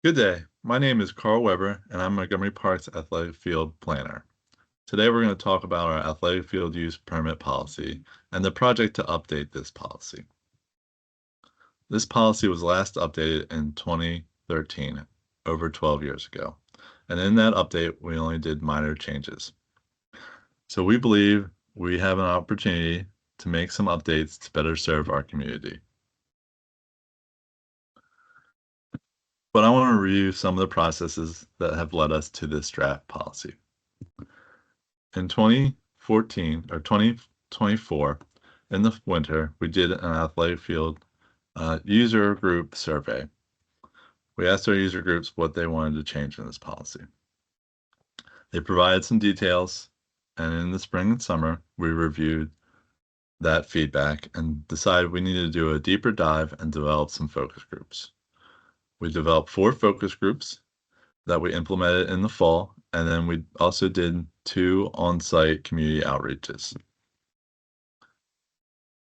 Good day. My name is Carl Weber, and I'm Montgomery Parks Athletic Field Planner. Today, we're going to talk about our athletic field use permit policy and the project to update this policy. This policy was last updated in 2013, over 12 years ago. And in that update, we only did minor changes. So we believe we have an opportunity to make some updates to better serve our community. But I want to review some of the processes that have led us to this draft policy. In 2014 or 2024, in the winter, we did an athletic field user group survey. We asked our user groups what they wanted to change in this policy. They provided some details, and in the spring and summer, we reviewed that feedback and decided we needed to do a deeper dive and develop some focus groups. We developed 4 focus groups that we implemented in the fall, and then we also did 2 on-site community outreaches.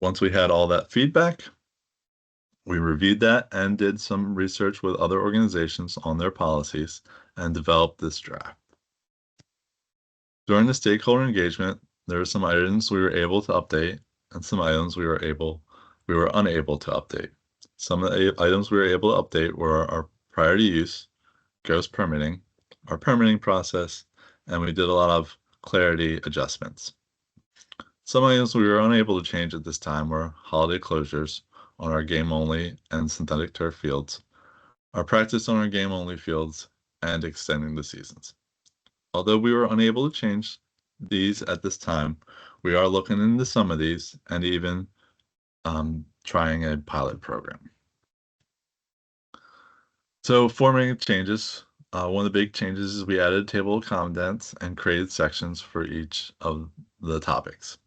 Once we had all that feedback, we reviewed that and did some research with other organizations on their policies and developed this draft. During the stakeholder engagement, there were some items we were able to update and some items we were unable to update. Some of the items we were able to update were our priority use, ghost permitting, our permitting process, and we did a lot of clarity adjustments. Some items we were unable to change at this time were holiday closures on our game-only and synthetic turf fields, our practice on our game-only fields, and extending the seasons. Although we were unable to change these at this time, we are looking into some of these and even trying a pilot program. So formatting changes. One of the big changes is we added a table of contents and created sections for each of the topics.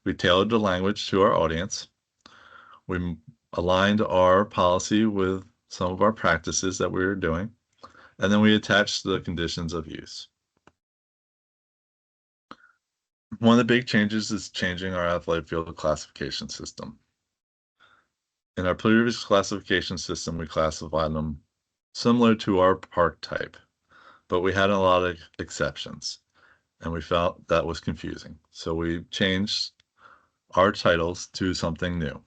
We tailored the language to our audience. We aligned our policy with some of our practices that we were doing, and then we attached the conditions of use. One of the big changes is changing our athletic field classification system. In our previous classification system, we classified them similar to our park type, but we had a lot of exceptions, and we felt that was confusing. So we changed our titles to something new.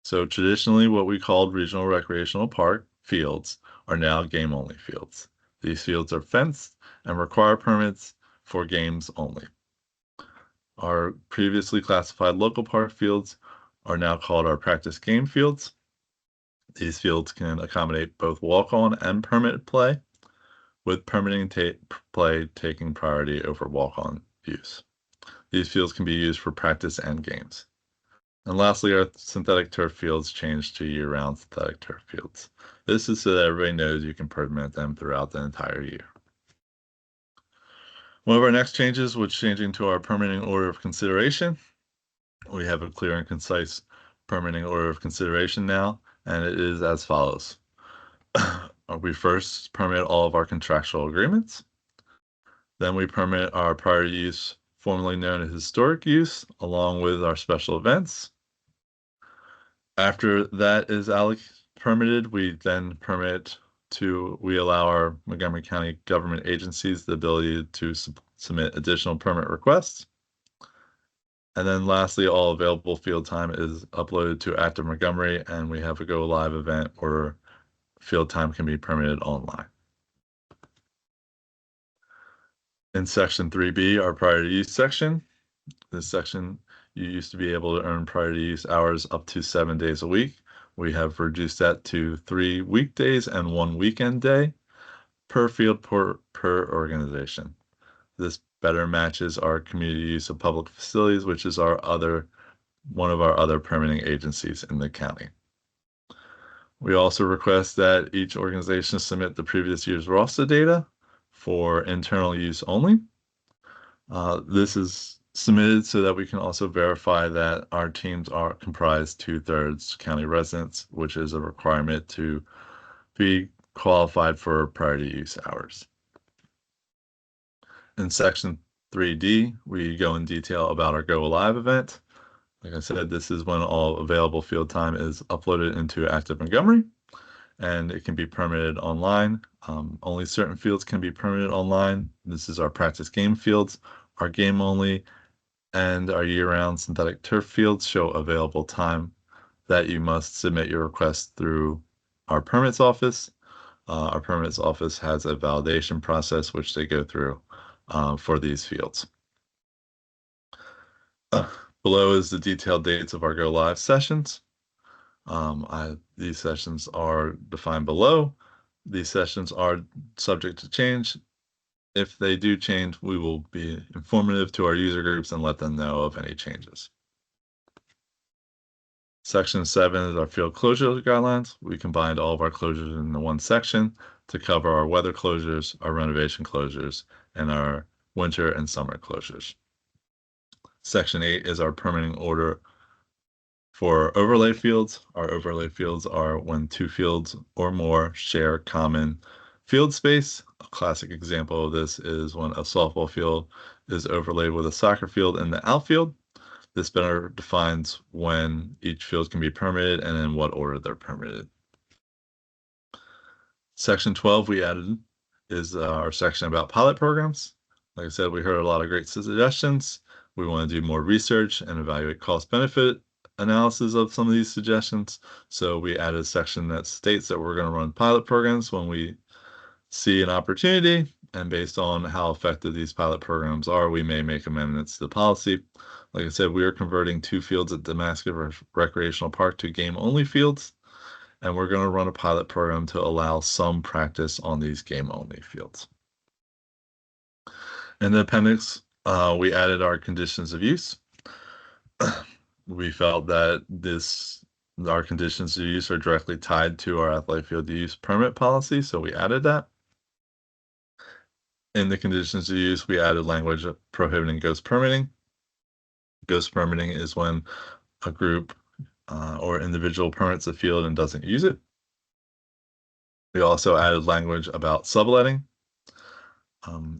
So traditionally, what we called regional recreational park fields are now game-only fields. These fields are fenced and require permits for games only. Our previously classified local park fields are now called our practice game fields. These fields can accommodate both walk-on and permit play, with permitting play taking priority over walk-on use. These fields can be used for practice and games. And lastly, our synthetic turf fields changed to year-round synthetic turf fields. This is so that everybody knows you can permit them throughout the entire year. One of our next changes was changing to our permitting order of consideration. We have a clear and concise permitting order of consideration now, and it is as follows. We first permit all of our contractual agreements. Then we permit our priority use, formerly known as historic use, along with our special events. After that is permitted, we then we allow our Montgomery County government agencies the ability to submit additional permit requests. And then lastly, all available field time is uploaded to Active Montgomery, and we have a go live event where field time can be permitted online. In section 3B, our priority use section. This section, you used to be able to earn priority use hours up to 7 days a week. We have reduced that to 3 weekdays and 1 weekend day per field per organization. This better matches our community use of public facilities, which is one of our other permitting agencies in the county. We also request that each organization submit the previous year's roster data for internal use only. This is submitted so that we can also verify that our teams are comprised 2/3 county residents, which is a requirement to be qualified for priority use hours. In section 3D, we go in detail about our Go Live event. Like I said, this is when all available field time is uploaded into Active Montgomery. and it can be permitted online. Only certain fields can be permitted online. This is our practice game fields, our game only, and our year-round synthetic turf fields show available time that you must submit your request through our permits office. Our permits office has a validation process which they go through for these fields. Uh, Below is the detailed dates of our go live sessions. These sessions are defined below. These sessions are subject to change. If they do change, we will be informative to our user groups and let them know of any changes. Section 7 is our field closure guidelines. We combined all of our closures into one section to cover our weather closures, our renovation closures, and our winter and summer closures. Section 8 is our permitting order for overlay fields. Our overlay fields are when two fields or more share common field space. A classic example of this is when a softball field is overlaid with a soccer field in the outfield. This better defines when each field can be permitted and in what order they're permitted. Section 12 we added is our section about pilot programs. Like I said, we heard a lot of great suggestions. We want to do more research and evaluate cost-benefit analysis of some of these suggestions. So we added a section that states that we're going to run pilot programs when we see an opportunity, and based on how effective these pilot programs are, we may make amendments to the policy. Like I said, we are converting two fields at Damascus Recreational Park to game-only fields, and we're going to run a pilot program to allow some practice on these game-only fields. In the appendix, we added our conditions of use. We felt that our conditions of use are directly tied to our athletic field use permit policy, so we added that. In the conditions of use, we added language prohibiting ghost permitting. Ghost permitting is when a group or individual permits a field and doesn't use it. We also added language about subletting.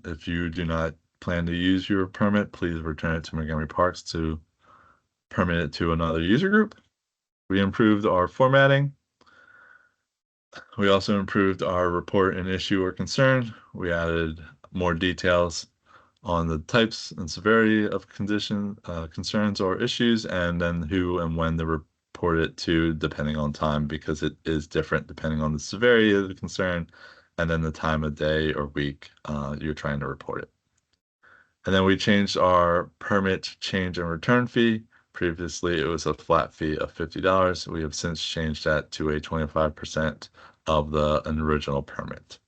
If you do not plan to use your permit, please return it to Montgomery Parks to permit it to another user group. We improved our formatting. We also improved our report and issue or concern. We added more details on the types and severity of concerns or issues, and then who and when to report it to, depending on time, because it is different depending on the severity of the concern and then the time of day or week you're trying to report it. And then we changed our permit change and return fee. Previously, it was a flat fee of $50. We have since changed that to a 25% of the original permit.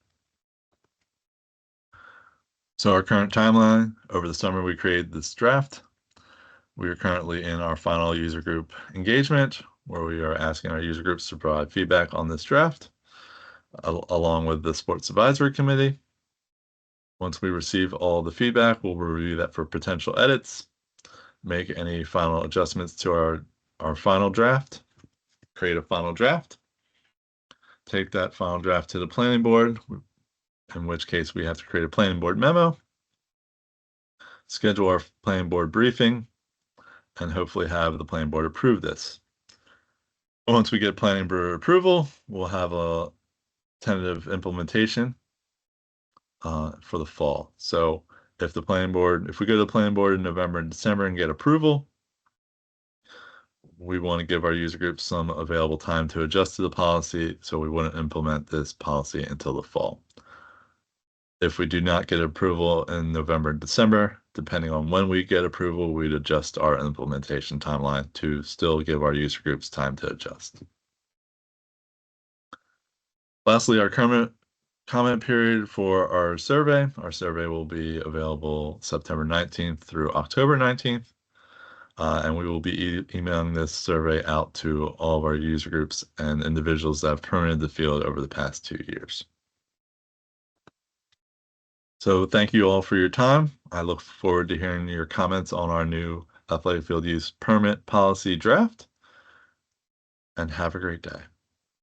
So our current timeline: over the summer, we created this draft. We are currently in our final user group engagement, where we are asking our user groups to provide feedback on this draft, along with the Sports Advisory Committee. Once we receive all the feedback, we'll review that for potential edits, make any final adjustments to our final draft, create a final draft, take that final draft to the planning board, in which case we have to create a planning board memo, schedule our planning board briefing, and hopefully have the planning board approve this. Once we get planning board approval, we'll have a tentative implementation for the fall. So if we go to the planning board in November and December and get approval, we want to give our user groups some available time to adjust to the policy, so we wouldn't implement this policy until the fall. If we do not get approval in November and December, depending on when we get approval, we'd adjust our implementation timeline to still give our user groups time to adjust. Lastly, our comment period for our survey. Our survey will be available September 19th through October 19th. And we will be emailing this survey out to all of our user groups and individuals that have permitted the field over the past 2 years. So thank you all for your time. I look forward to hearing your comments on our new athletic field use permit policy draft, and have a great day.